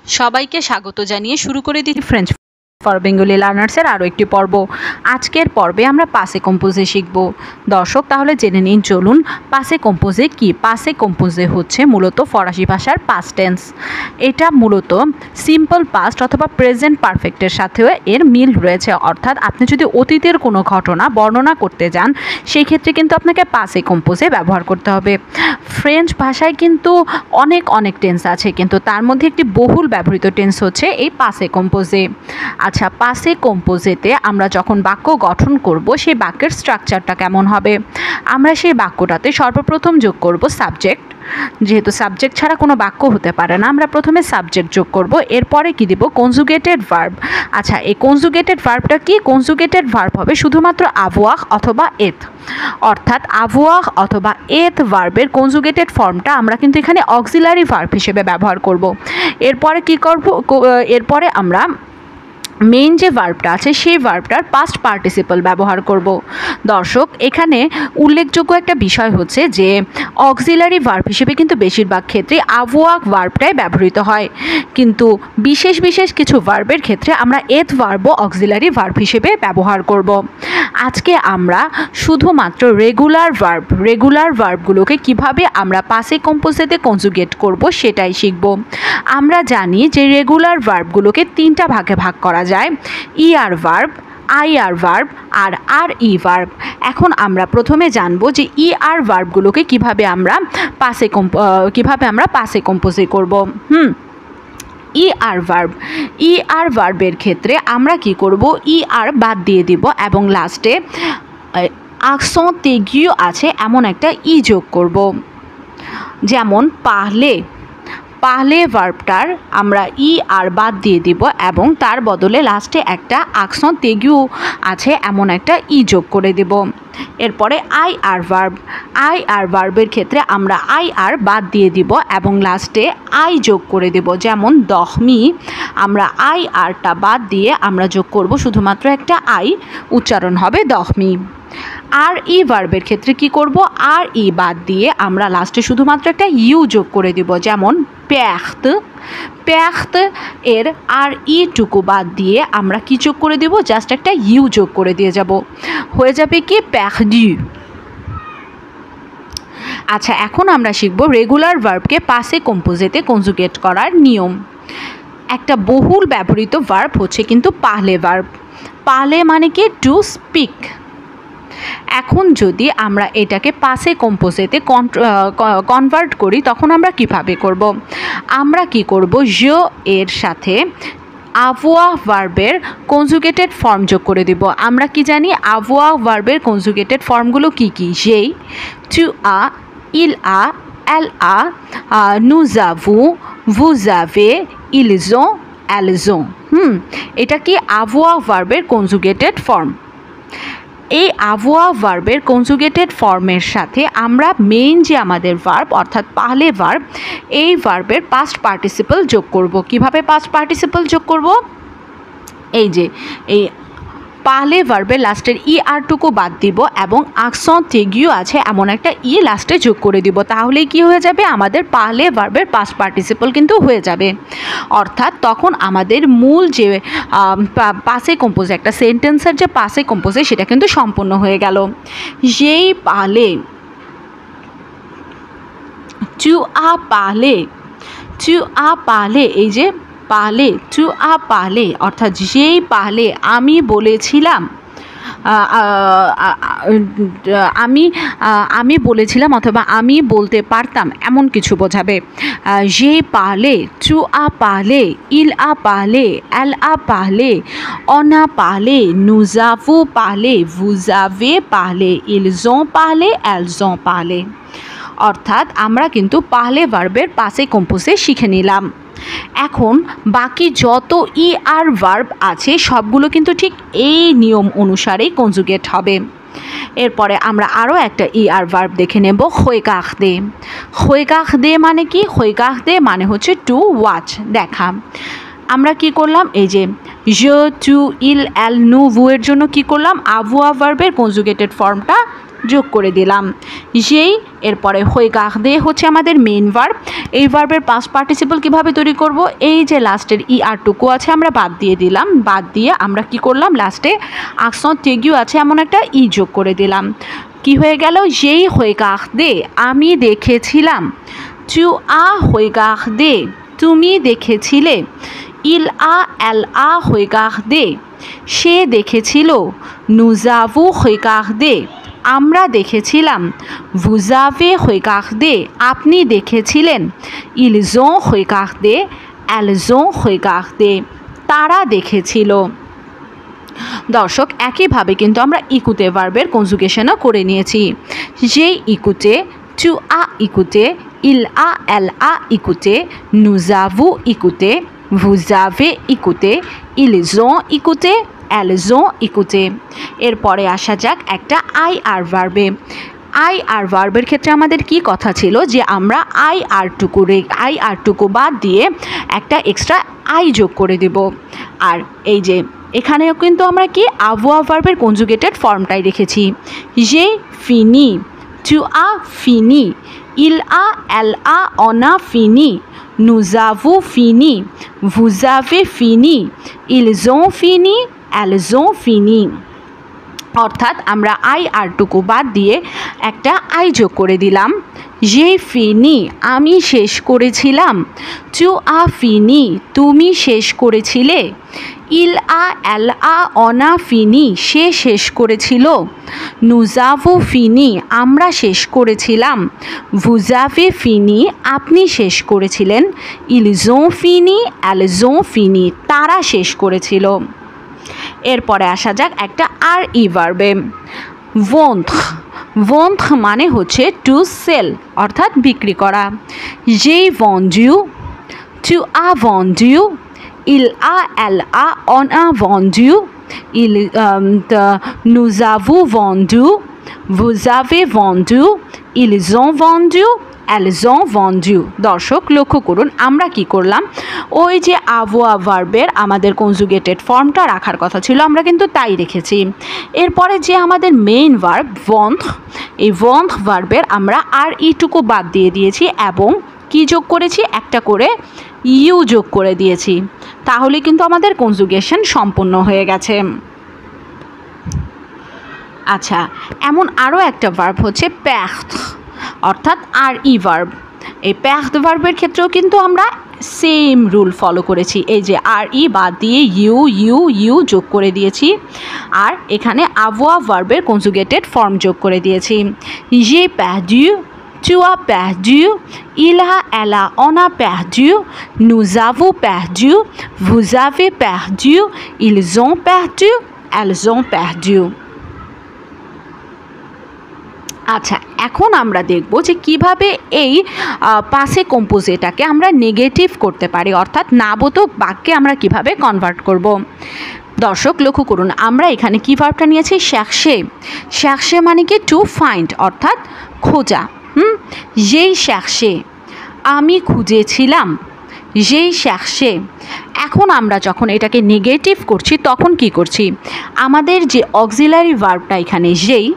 সবাইকে স্বাগত জানিয়ে শুরু করে দিই ফ্রেঞ্চ ফর বেঙ্গলি লার্নার্সের আরও একটি পর্ব। আজকের পর্বে আমরা পাসে কম্পোজে শিখব। দর্শক, তাহলে জেনে নিন চলুন পাসে কম্পোজে কি। পাসে কম্পোজে হচ্ছে মূলত ফরাসি ভাষার পাস্ট টেন্স। এটা মূলত সিম্পল পাস্ট অথবা প্রেজেন্ট পারফেক্টের সাথেও এর মিল রয়েছে। অর্থাৎ আপনি যদি অতীতের কোনো ঘটনা বর্ণনা করতে যান সেই ক্ষেত্রে কিন্তু আপনাকে পাসে কম্পোজে ব্যবহার করতে হবে। ফ্রেঞ্চ ভাষায় কিন্তু অনেক টেন্স আছে, কিন্তু তার মধ্যে একটি বহুল ব্যবহৃত টেন্স হচ্ছে এই পাসে কম্পোজে। আচ্ছা, পাসে কম্পোজেতে আমরা যখন বাক্য গঠন করব সেই বাক্যের স্ট্রাকচারটা কেমন হবে? আমরা সেই বাক্যটাতে সর্বপ্রথম যোগ করব সাবজেক্ট। যেহেতু সাবজেক্ট ছাড়া কোনো বাক্য হতে পারে না, আমরা প্রথমে সাবজেক্ট যোগ করব। এরপরে কি দিব? Conjugated verb. আচ্ছা, এই কনজুগেটেড ভার্বটা কি? কনজুগেটেড ভার্ব হবে শুধুমাত্র আভোয়াহ অথবা এথ। অর্থাৎ আভোয়াহ অথবা এথ ভার্বের কনজুগেটেড ফর্মটা আমরা কিন্তু এখানে অক্সিলারি ভার্ব হিসেবে ব্যবহার করব। এরপরে কি করব? এরপরে আমরা মেইন যে ভার্বটা আছে সেই ভার্বটার পাস্ট পার্টিসিপল ব্যবহার করব। দর্শক, এখানে উল্লেখযোগ্য একটা বিষয় হচ্ছে যে অক্সিলারি ভার্ব হিসেবে কিন্তু বেশিরভাগ ক্ষেত্রে আভোয়াক ভার্বটাই ব্যবহৃত হয়, কিন্তু বিশেষ কিছু ভার্বের ক্ষেত্রে আমরা এথ ভার্বও অক্সিলারি ভার্ব হিসেবে ব্যবহার করব। আজকে আমরা শুধুমাত্র রেগুলার ভার্বগুলোকে কিভাবে আমরা পাসে কম্পোজেতে কনজুগেট করব সেটাই শিখব। আমরা জানি যে রেগুলার ভার্বগুলোকে তিনটা ভাগে ভাগ করা যায়: ইআর ভার্ব, আইআর ভার্ব আর আরই ভার্ব। এখন আমরা প্রথমে জানবো যে ইআর ভার্বগুলোকে কিভাবে আমরা পাসে কম্পোজে করব। ইআর ভার্বের ক্ষেত্রে আমরা কি করব? ইআর বাদ দিয়ে দিব এবং লাস্টে accent aigu আছে এমন একটা ই যোগ করব। যেমন পাহলে ভার্বটার আমরা ই আর বাদ দিয়ে দিব এবং তার বদলে লাস্টে একটা accent aigu আছে এমন একটা ই যোগ করে দেব। এরপরে আইআর ভার্বের ক্ষেত্রে আমরা আইআর বাদ দিয়ে দিব এবং লাস্টে আই যোগ করে দেব। যেমন দহমি, আমরা আইআরটা বাদ দিয়ে আমরা যোগ করব শুধুমাত্র একটা আই, উচ্চারণ হবে দহমি। আর ই ভার্বের ক্ষেত্রে কি করব? আর ই বাদ দিয়ে আমরা লাস্টে শুধুমাত্র একটা ইউ যোগ করে দিব। যেমন প্যাখত এর আর ইটুকু বাদ দিয়ে আমরা কি যোগ করে দেব? জাস্ট একটা ইউ যোগ করে দিয়ে যাব, হয়ে যাবে কি প্যাখডু। আচ্ছা, এখন আমরা শিখব রেগুলার ভার্বকে পাসে কম্পোজেতে কনজুগেট করার নিয়ম। একটা বহুল ব্যবহৃত ভার্ব হচ্ছে কিন্তু পাহলে ভার্ব। পাহলে মানে কি? To speak. এখন যদি আমরা এটাকে পাসে কম্পোজেতে কনভার্ট করি তখন আমরা কিভাবে করব? আমরা কি করব? জো এর সাথে আভোয়াহ ভার্বের কনজুগেটেড ফর্ম যোগ করে দিব। আমরা কি জানি আভোয়াহ ভার্বের কনজুগেটেড ফর্মগুলো কি কি? যেই টু আ, ইল আ, এল আ, nous avons, vous avez, ils ont, elles ont। এটা কি আভোয়াহ ভার্বের কনজুগেটেড ফর্ম। এই আভোয়াহ ভার্বের কনজুগেটেড ফর্মের সাথে আমরা মেইন যে আমাদের ভার্ব অর্থাৎ পাহলে ভার্ব, এই ভার্বের পাস্ট পার্টিসিপল যোগ করব। কিভাবে পাস্ট পার্টিসিপল যোগ করব? এই যে এই পাহলে ভার্বের লাস্টের ই আরটুকু বাদ দিব এবং accent aigu আছে এমন একটা ই লাস্টে যোগ করে দিব। তাহলেই কি হয়ে যাবে? আমাদের পাহলে ভার্বের পাস্ট পার্টিসিপল কিন্তু হয়ে যাবে। অর্থাৎ তখন আমাদের মূল যে পাসে কম্পোজে, একটা সেন্টেন্সের যে পাসে কম্পোজে সেটা কিন্তু সম্পূর্ণ হয়ে গেল। যেই পাহলে, টু আ পাহলে, এই যে পাহলে, টু আ পাহলে অর্থাৎ যেই পাহলে আমি বলেছিলাম, আমি বলেছিলাম অথবা আমি বলতে পারতাম এমন কিছু বোঝাবে। যেই পাহলে, টু আ পাহলে, ইল আ পাহলে, এল আ পাহলে, অন আ পাহলে, nous avons পাহলে, vous avez পাহলে, ils ont পাহলে, elles ont পাহলে। অর্থাৎ আমরা কিন্তু পাহলে ভার্বের পাসে কম্পোজে শিখে নিলাম। এখন বাকি যত ই আর ভার্ব আছে সবগুলো কিন্তু ঠিক এই নিয়ম অনুসারেই কনজুগেট হবে। এরপরে আমরা আরও একটা ই আর ভার্ব দেখে নেব, খোয়কাখদে মানে কি? খোয়কাখদে মানে হচ্ছে টু ওয়াচ, দেখা। আমরা কি করলাম? এই যে je, tu, il, elle, nous, vous এর জন্য কি করলাম? আভোয়াহ ভার্বের কনজুগেটেড ফর্মটা যোগ করে দিলাম। যেই এরপরে রেগার্দে হচ্ছে আমাদের মেইন ভার্ব। এই ভার্বের পাস্ট পার্টিসিপল কিভাবে তৈরি করব, এই যে লাস্টের ইআরটুকু আছে আমরা বাদ দিয়ে দিলাম, বাদ দিয়ে আমরা কি করলাম লাস্টে accent aigu আছে এমন একটা ই যোগ করে দিলাম। কি হয়ে গেল, যেই রেগার্দে আমি দেখেছিলাম, tu as regardé তুমি দেখেছিলে, elle a regardé সে দেখেছিল, nous avons regardé আমরা দেখেছিলাম, vous avez regardé আপনি দেখেছিলেন, ils ont regardé elles ont regardé তারা দেখেছিল। দর্শক একইভাবে কিন্তু আমরা ইকুতে ভার্বের কনজুগেশনও করে নিয়েছি। যেই ইকুতে tu as écouté, il a elle a écouté, nous avons écouté, vous avez écouté, ils ont écouté, elles ont écouté। এরপরে আসা যাক একটা আই আর ভার্বে। আই আর ভার্বের ক্ষেত্রে আমাদের কি কথা ছিল যে আমরা আই আরটুকু বাদ দিয়ে একটা এক্সট্রা আই যোগ করে দেব। আর এই যে এখানেও কিন্তু আমরা কি avoir ভার্বের কনজুগেটেড ফর্মটাই রেখেছি। j'ai fini, tu as fini, il a elle a on a fini, nous avons fini, vous avez fini, ils ont fini, elles ont fini। অর্থাৎ আমরা আই আরটুকু বাদ দিয়ে একটা আই যোগ করে দিলাম। j'ai fini আমি শেষ করেছিলাম, tu as fini তুমি শেষ করেছিলে, il a elle a on a fini সে শেষ করেছিল, nous avons fini আমরা শেষ করেছিলাম, vous avez fini আপনি শেষ করেছিলেন, ils ont fini elles ont fini তারা শেষ করেছিল। এরপরে আসা যাক একটা আর ই ভার্বে। vendre মানে হচ্ছে টু সেল অর্থাৎ বিক্রি করা। j'ai vendu, tu as vendu, il a elle a on a vendu, nous avons vendu, vous avez vendu, ils ont vendu, elles ont vendu। দর্শক লক্ষ্য করুন আমরা কি করলাম, ওই যে avoir ভার্বের আমাদের কনজুগেটেড ফর্মটা রাখার কথা ছিল আমরা কিন্তু তাই রেখেছি। এরপরে যে আমাদের মেইন ভার্ব vendre, এই vendre ভার্বের আমরা আর ইটুকু বাদ দিয়ে দিয়েছি এবং কি যোগ করেছি একটা করে ইউ যোগ করে দিয়েছি, তাহলে কিন্তু আমাদের কনজুগেশন সম্পূর্ণ হয়ে গেছে। আচ্ছা, এমন আরও একটা ভার্ব হচ্ছে perdre অর্থাৎ আর ই ভার্ব। এই perdre ভার্বের ক্ষেত্রেও কিন্তু আমরা সেম রুল ফলো করেছি, এই যে আর ই বাদ দিয়ে ইউ যোগ করে দিয়েছি আর এখানে avoir ভার্বের কনজুগেটেড ফর্ম যোগ করে দিয়েছি। j'ai perdu, tu as perdu, il a elle a on a perdu, nous avons perdu, vous avez perdu, ils ont perdu, elles ont perdu। আচ্ছা, এখন আমরা দেখব যে কিভাবে এই পাসে কম্পোজিটাকে আমরা নেগেটিভ করতে পারি, অর্থাৎ নাবোধক বাক্যে আমরা কিভাবে কনভার্ট করব। দর্শক লক্ষ্য করুন আমরা এখানে কি ভার্বটা নিয়েছি, chercher মানে কি টু ফাইন্ড অর্থাৎ খোঁজা। j'ai cherché আমি খুঁজেছিলাম, j'ai cherché। এখন আমরা যখন এটাকে নেগেটিভ করছি তখন কি করছি, আমাদের যে অক্সিলারি ভার্বটা এখানে যেই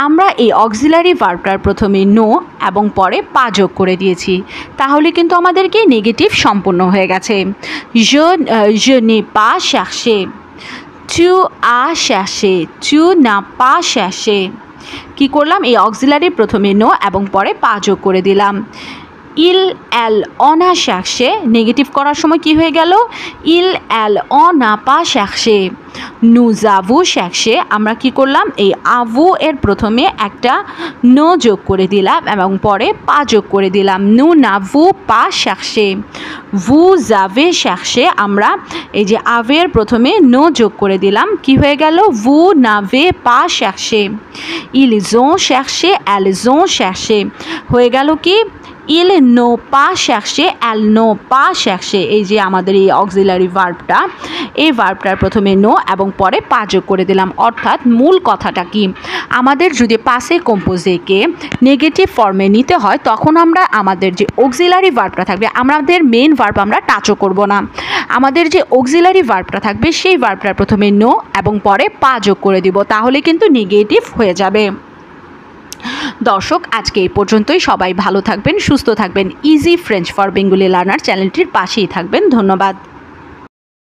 আমরা এই অক্সিলারি ভার্বটার প্রথমে নো এবং পরে পা যোগ করে দিয়েছি, তাহলে কিন্তু আমাদের কি নেগেটিভ সম্পূর্ণ হয়ে গেছে। je n'ai pas cherché, tu as cherché, tu n'as pas cherché। কি করলাম, এই অক্সিলারি প্রথমে নো এবং পরে পা যোগ করে দিলাম। il elle on a cherché negative করার সময় কি হয়ে গেল, il elle on n'a pas cherché, nous avons cherché আমরা কি করলাম, এই avou এর প্রথমে একটা নো যোগ করে দিলাম এবং পরে পা যোগ করে দিলাম, nous n'avons pas cherché, vous avez cherché আমরা এই যে আভের প্রথমে নো যোগ করে দিলাম, কি হয়ে গেল, vous n'avez pas cherché, ils ont cherché elles ont cherché হয়ে গেল কি, ils n'ont pas cherché elles n'ont pas cherché। এই যে আমাদের এই অক্সিলারি ভার্বটা, এই ভার্বটার প্রথমে নো এবং পরে পা যোগ করে দিলাম, অর্থাৎ মূল কথাটা কি, আমাদের যদি পাসে কম্পোজেকে নেগেটিভ ফর্মে নিতে হয় তখন আমরা আমাদের যে অক্সিলারি ভার্বটা থাকবে, আমাদের মেইন ভার্ব আমরা টাচও করব না, আমাদের যে অক্সিলারি ভার্বটা থাকবে সেই ভার্বটার প্রথমে নো এবং পরে পা যোগ করে দিব, তাহলে কিন্তু নেগেটিভ হয়ে যাবে। দর্শক আজকে এই পর্যন্তই। সবাই ভালো থাকবেন, সুস্থ থাকবেন। Easy French for Bengali learner চ্যানেলটির পাশেই থাকবেন। ধন্যবাদ।